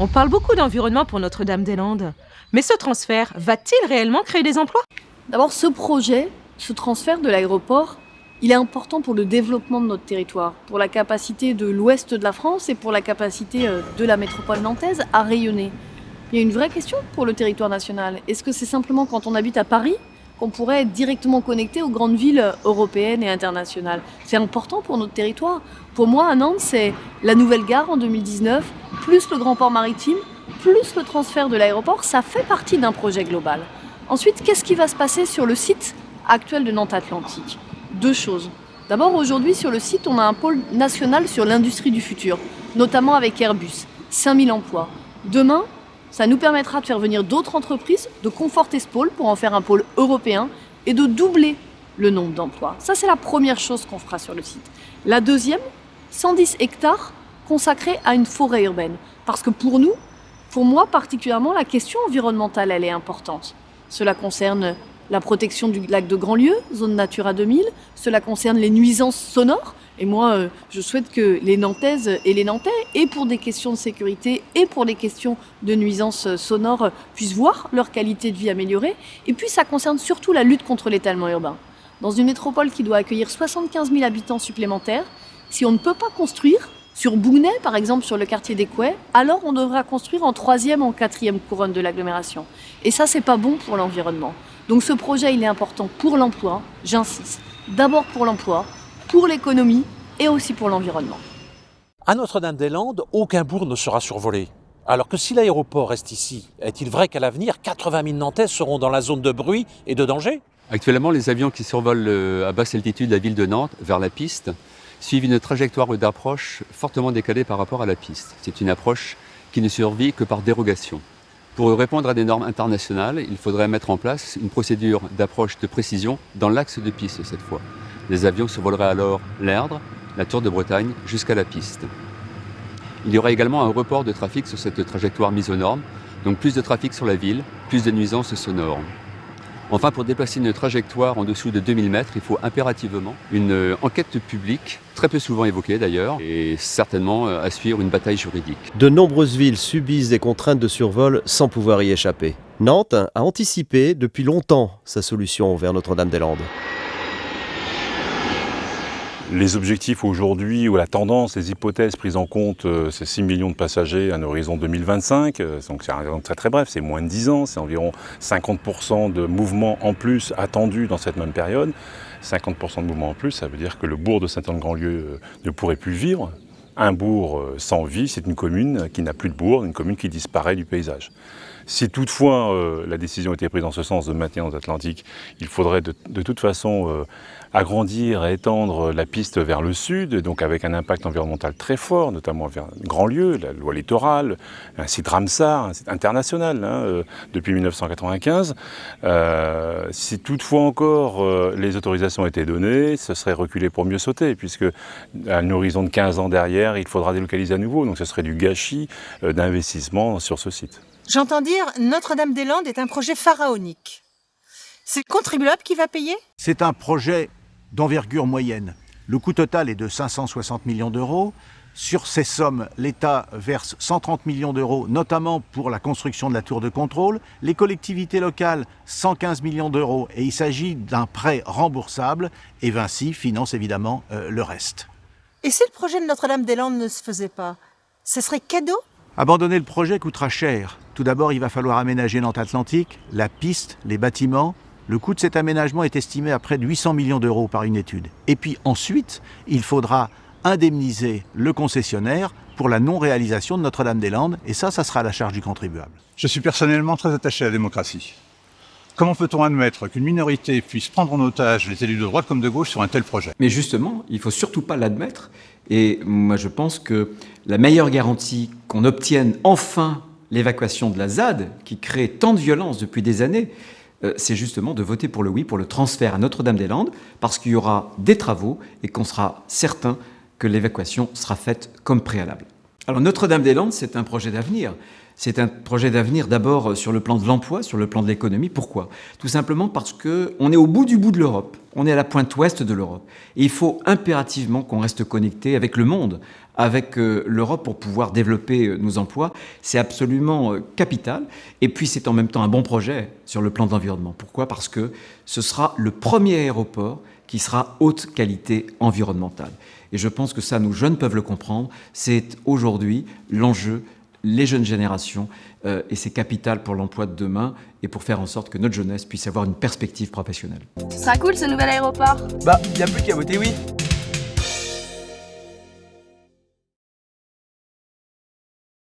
On parle beaucoup d'environnement pour Notre-Dame-des-Landes. Mais ce transfert va-t-il réellement créer des emplois? D'abord, ce projet, ce transfert de l'aéroport, il est important pour le développement de notre territoire, pour la capacité de l'ouest de la France et pour la capacité de la métropole nantaise à rayonner. Il y a une vraie question pour le territoire national. Est-ce que c'est simplement quand on habite à Paris qu'on pourrait être directement connecté aux grandes villes européennes et internationales? C'est important pour notre territoire. Pour moi, à Nantes, c'est la nouvelle gare en 2019, plus le grand port maritime, plus le transfert de l'aéroport, ça fait partie d'un projet global. Ensuite, qu'est-ce qui va se passer sur le site actuel de Nantes Atlantique? Deux choses. D'abord, aujourd'hui, sur le site, on a un pôle national sur l'industrie du futur, notamment avec Airbus, 5000 emplois. Demain, ça nous permettra de faire venir d'autres entreprises, de conforter ce pôle pour en faire un pôle européen et de doubler le nombre d'emplois. Ça, c'est la première chose qu'on fera sur le site. La deuxième, 110 hectares consacrés à une forêt urbaine. Parce que pour nous, pour moi particulièrement, la question environnementale, elle est importante. Cela concerne la protection du lac de Grandlieu, zone Natura 2000. Cela concerne les nuisances sonores. Et moi, je souhaite que les Nantaises et les Nantais, et pour des questions de sécurité, et pour des questions de nuisances sonores, puissent voir leur qualité de vie améliorée. Et puis, ça concerne surtout la lutte contre l'étalement urbain. Dans une métropole qui doit accueillir 75 000 habitants supplémentaires, si on ne peut pas construire, sur Bougnay, par exemple, sur le quartier des Couets, alors on devra construire en 3e ou en 4e couronne de l'agglomération. Et ça, c'est pas bon pour l'environnement. Donc ce projet, il est important pour l'emploi, j'insiste. D'abord pour l'emploi, pour l'économie et aussi pour l'environnement. À Notre-Dame-des-Landes, aucun bourg ne sera survolé. Alors que si l'aéroport reste ici, est-il vrai qu'à l'avenir, 80 000 Nantais seront dans la zone de bruit et de danger? Actuellement, les avions qui survolent à basse altitude la ville de Nantes, vers la piste, suivent une trajectoire d'approche fortement décalée par rapport à la piste. C'est une approche qui ne survit que par dérogation. Pour répondre à des normes internationales, il faudrait mettre en place une procédure d'approche de précision dans l'axe de piste cette fois. Les avions survoleraient alors l'Erdre, la Tour de Bretagne, jusqu'à la piste. Il y aura également un report de trafic sur cette trajectoire mise aux normes, donc plus de trafic sur la ville, plus de nuisances sonores. Enfin, pour déplacer une trajectoire en dessous de 2000 mètres, il faut impérativement une enquête publique, très peu souvent évoquée d'ailleurs, et certainement à suivre une bataille juridique. De nombreuses villes subissent des contraintes de survol sans pouvoir y échapper. Nantes a anticipé depuis longtemps sa solution vers Notre-Dame-des-Landes. Les objectifs aujourd'hui, ou la tendance, les hypothèses prises en compte, c'est 6 millions de passagers à un horizon 2025. Donc c'est un horizon très très bref, c'est moins de 10 ans, c'est environ 50% de mouvements en plus attendus dans cette même période. 50% de mouvements en plus, ça veut dire que le bourg de Saint-Anne-Grandlieu ne pourrait plus vivre. Un bourg sans vie, c'est une commune qui n'a plus de bourg, une commune qui disparaît du paysage. Si toutefois la décision était prise en ce sens de maintenir nos Atlantiques, il faudrait de toute façon agrandir et étendre la piste vers le sud, donc avec un impact environnemental très fort, notamment vers Grandlieu, la loi littorale, un site Ramsar, un site international depuis 1995. Si toutefois encore les autorisations étaient données, ce serait reculer pour mieux sauter, puisque à un horizon de 15 ans derrière, il faudra délocaliser à nouveau, donc ce serait du gâchis d'investissement sur ce site. J'entends dire Notre-Dame-des-Landes est un projet pharaonique. C'est le contribuable qui va payer? C'est un projet d'envergure moyenne. Le coût total est de 560 millions d'euros. Sur ces sommes, l'État verse 130 millions d'euros, notamment pour la construction de la tour de contrôle. Les collectivités locales, 115 millions d'euros. Et il s'agit d'un prêt remboursable. Et Vinci finance évidemment le reste. Et si le projet de Notre-Dame-des-Landes ne se faisait pas, ce serait cadeau? Abandonner le projet coûtera cher. Tout d'abord, il va falloir aménager Nantes Atlantique, la piste, les bâtiments. Le coût de cet aménagement est estimé à près de 800 millions d'euros par une étude. Et puis ensuite, il faudra indemniser le concessionnaire pour la non-réalisation de Notre-Dame-des-Landes. Et ça sera à la charge du contribuable. Je suis personnellement très attaché à la démocratie. Comment peut-on admettre qu'une minorité puisse prendre en otage les élus de droite comme de gauche sur un tel projet? Mais justement, il ne faut surtout pas l'admettre. Et moi, je pense que la meilleure garantie qu'on obtienne enfin l'évacuation de la ZAD, qui crée tant de violence depuis des années, c'est justement de voter pour le oui, pour le transfert à Notre-Dame-des-Landes, parce qu'il y aura des travaux et qu'on sera certain que l'évacuation sera faite comme préalable. Alors Notre-Dame-des-Landes, c'est un projet d'avenir. C'est un projet d'avenir d'abord sur le plan de l'emploi, sur le plan de l'économie. Pourquoi? Tout simplement parce qu'on est au bout du bout de l'Europe. On est à la pointe ouest de l'Europe. Et il faut impérativement qu'on reste connecté avec le monde, avec l'Europe pour pouvoir développer nos emplois. C'est absolument capital. Et puis c'est en même temps un bon projet sur le plan de l'environnement. Pourquoi? Parce que ce sera le premier aéroport qui sera haute qualité environnementale. Et je pense que ça, nos jeunes peuvent le comprendre. C'est aujourd'hui l'enjeu, les jeunes générations, et c'est capital pour l'emploi de demain et pour faire en sorte que notre jeunesse puisse avoir une perspective professionnelle. Ce sera cool ce nouvel aéroport. Bah, y a plus qu'à voter oui.